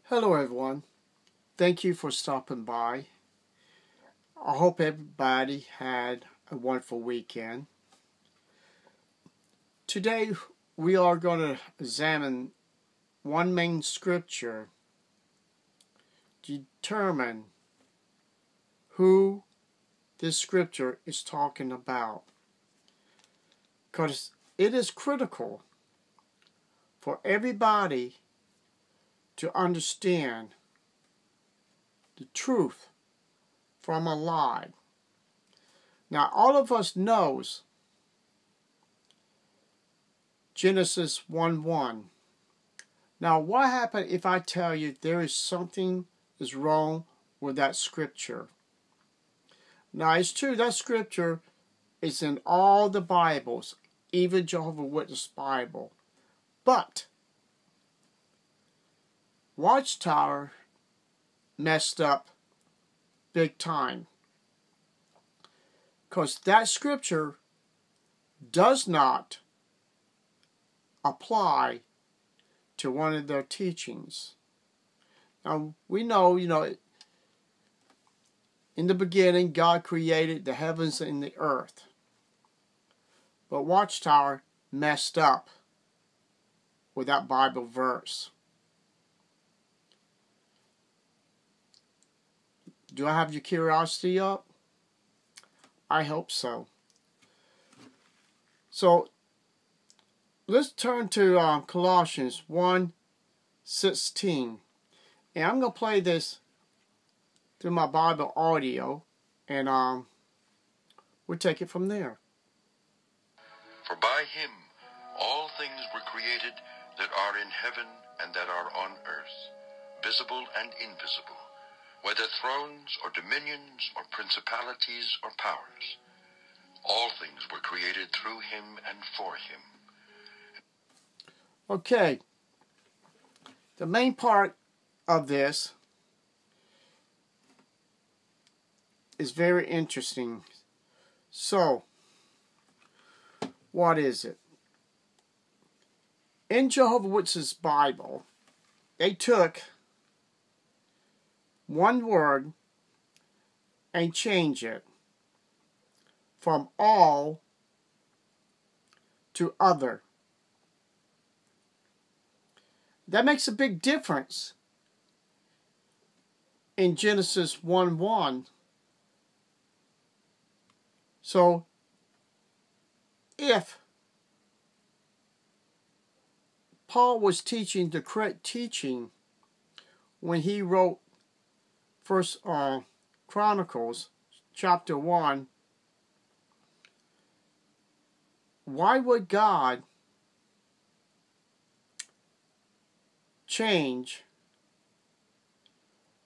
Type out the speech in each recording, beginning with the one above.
Hello everyone, thank you for stopping by. I hope everybody had a wonderful weekend. Today we are going to examine one main scripture to determine who this scripture is talking about, because it is critical for everybody to understand the truth from a lie. Now, all of us knows Genesis 1:1. Now, what happens if I tell you there is something is wrong with that scripture? Now, it's true that scripture is in all the Bibles, even Jehovah's Witness Bible, but Watchtower messed up big time, because that scripture does not apply to one of their teachings. Now we know, in the beginning God created the heavens and the earth, but Watchtower messed up with that Bible verse. Do I have your curiosity up? I hope so. So let's turn to Colossians 1:16. And I'm going to play this through my Bible audio, and we'll take it from there. For by him all things were created that are in heaven and that are on earth, visible and invisible, whether thrones or dominions or principalities or powers. All things were created through him and for him. Okay. The main part of this is very interesting. So, what is it? In Jehovah's Witness Bible, they took one word and change it from all to other. That makes a big difference in Genesis 1:1. So if Paul was teaching the correct teaching when he wrote First Chronicles chapter 1, why would God change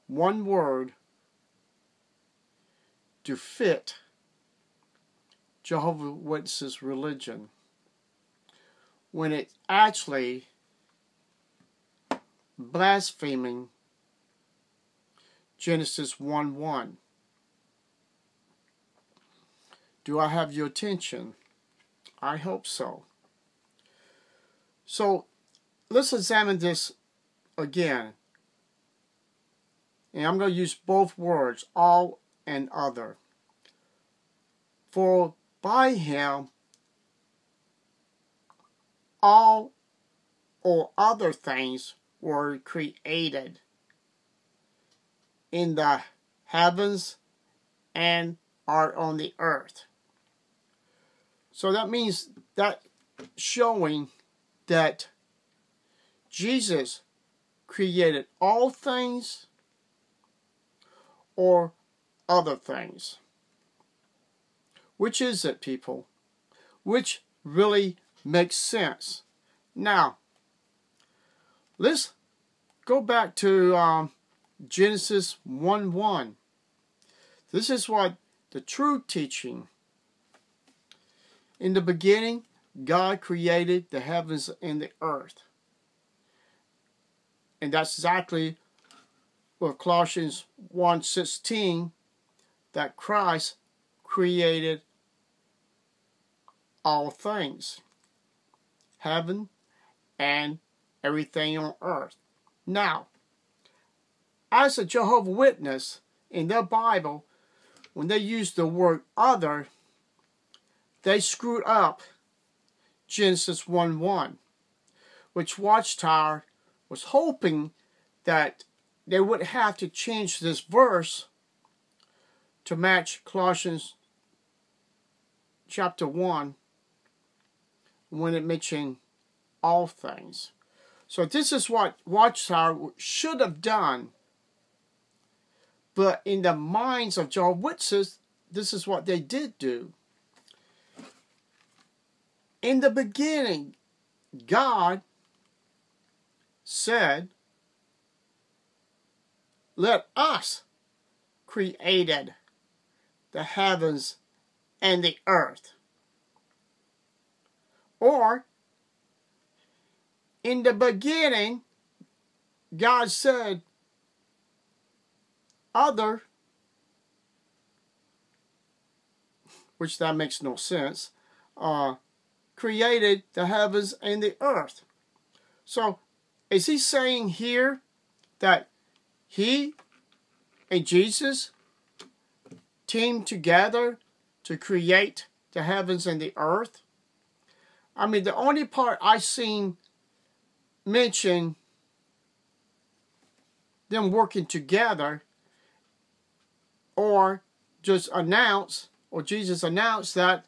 one word to fit Jehovah's Witnesses religion when it's actually blaspheming Genesis 1:1. Do I have your attention? I hope so. So let's examine this again. And I'm going to use both words, all and other. For by him all or other things were created in the heavens and are on the earth. So that means that showing that Jesus created all things or other things. Which is it, people? Which really makes sense? Now, let's go back to Genesis 1:1. This is what the true teaching. In the beginning, God created the heavens and the earth. And that's exactly what Colossians 1:16, that Christ created all things, heaven and everything on earth. Now, as a Jehovah's Witness in their Bible, when they use the word other, they screwed up Genesis 1:1, which Watchtower was hoping that they would have to change this verse to match Colossians chapter 1 when it mentioned all things. So this is what Watchtower should have done. But in the minds of Jehovah's Witnesses, this is what they did do. In the beginning, God said, "Let us created the heavens and the earth." Or, in the beginning, God said, other, which that makes no sense, created the heavens and the earth. So, is he saying here that he and Jesus teamed together to create the heavens and the earth? I mean, the only part I've seen mention them working together, or just announce, or Jesus announced that,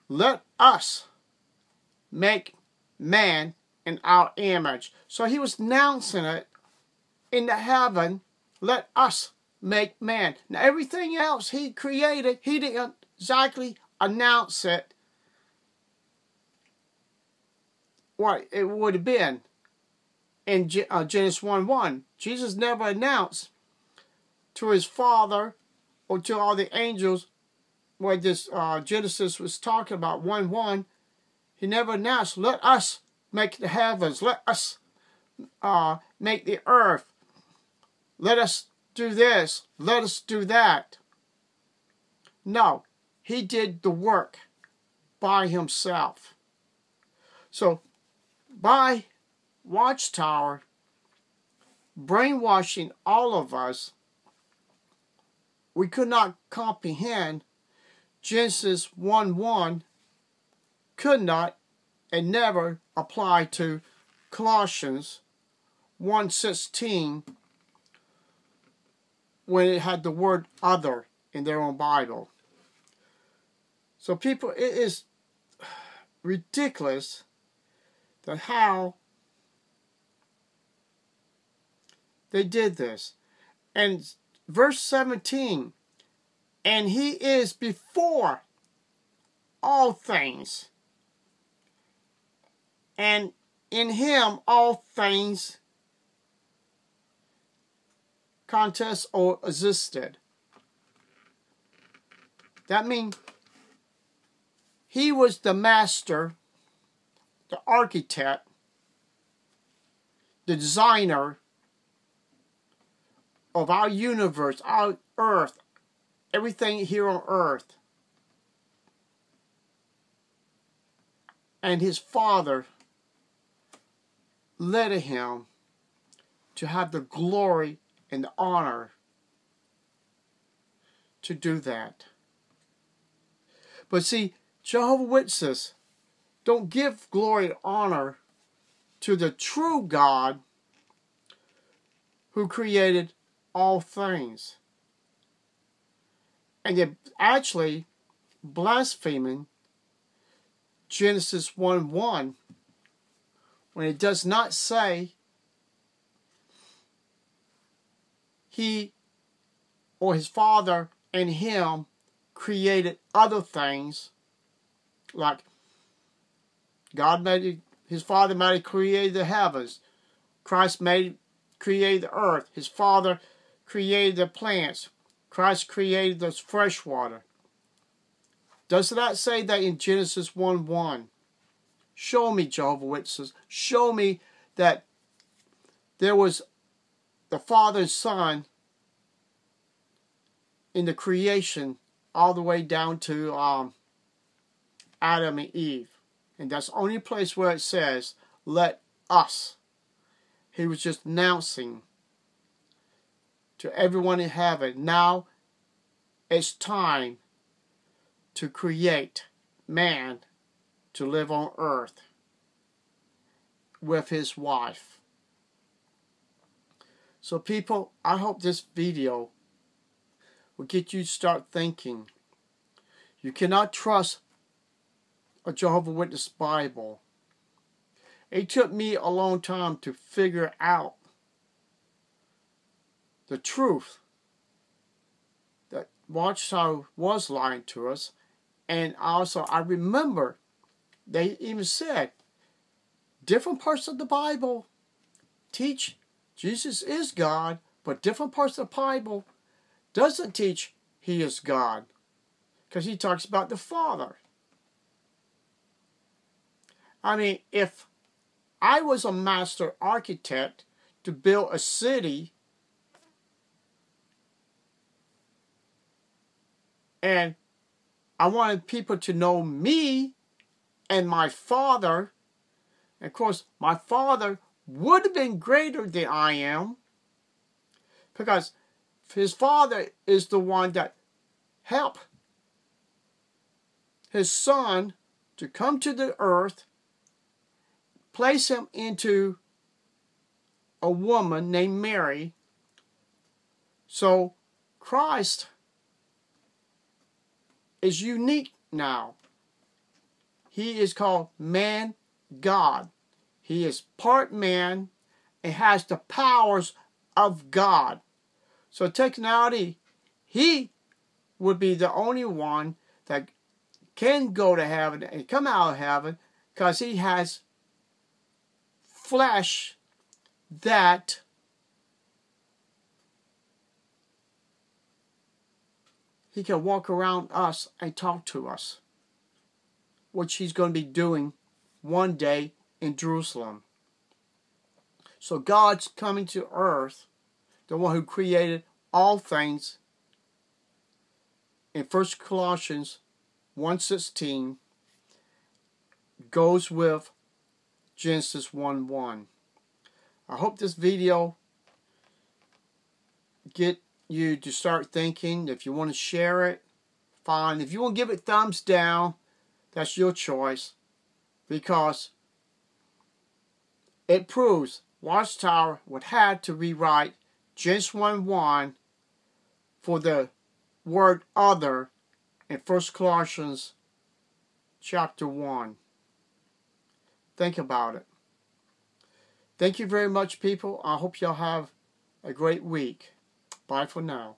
"Let us make man in our image." So he was announcing it in the heaven, "Let us make man." Now everything else he created, he didn't exactly announce it what it would have been in Genesis 1:1. Jesus never announced to his Father or to all the angels what this Genesis was talking about, 1:1. He never announced, "Let us make the heavens. Let us make the earth. Let us do this. Let us do that." No, he did the work by himself. So, by Watchtower brainwashing all of us, we could not comprehend Genesis 1:1, could not and never apply to Colossians 1:16 when it had the word other in their own Bible. So people, it is ridiculous that how they did this. And verse 17, "And he is before all things, and in him all things contest or existed." That means he was the master, the architect, the designer of our universe, our earth, everything here on earth. And his Father led him to have the glory and the honor to do that. But see, Jehovah's Witnesses don't give glory and honor to the true God who created all things. And they're actually blaspheming Genesis 1:1 when it does not say he or his Father and him created other things, like God made, his Father might have created the heavens, Christ created the earth, his Father created the plants, Christ created the fresh water. Does not say that in Genesis 1:1. Show me, Jehovah's Witnesses. Show me that there was the Father and Son in the creation all the way down to Adam and Eve. And that's the only place where it says, "Let us." He was just announcing to everyone in heaven, now it's time to create man to live on earth with his wife. So people, I hope this video will get you to start thinking. You cannot trust a Jehovah's Witness Bible. It took me a long time to figure out the truth that Watchtower was lying to us. And also, I remember they even said different parts of the Bible teach Jesus is God, but different parts of the Bible doesn't teach he is God, because he talks about the Father. I mean, if I was a master architect to build a city, and I wanted people to know me and my Father, and of course my Father would have been greater than I am, because his Father is the one that helped his Son to come to the earth, place him into a woman named Mary. So Christ is unique now. He is called man God. He is part man and has the powers of God. So technically, he would be the only one that can go to heaven and come out of heaven, because he has flesh that he can walk around us and talk to us, which he's going to be doing one day in Jerusalem. So God's coming to earth, the one who created all things, in 1 Colossians 1:16, goes with Genesis 1:1. I hope this video get you to start thinking. If you want to share it, fine. If you want to give it thumbs down, that's your choice, because it proves Watchtower would have to rewrite Genesis 1:1 for the word other in 1 Colossians chapter 1. Think about it. Thank you very much, people. I hope y'all have a great week. Bye for now.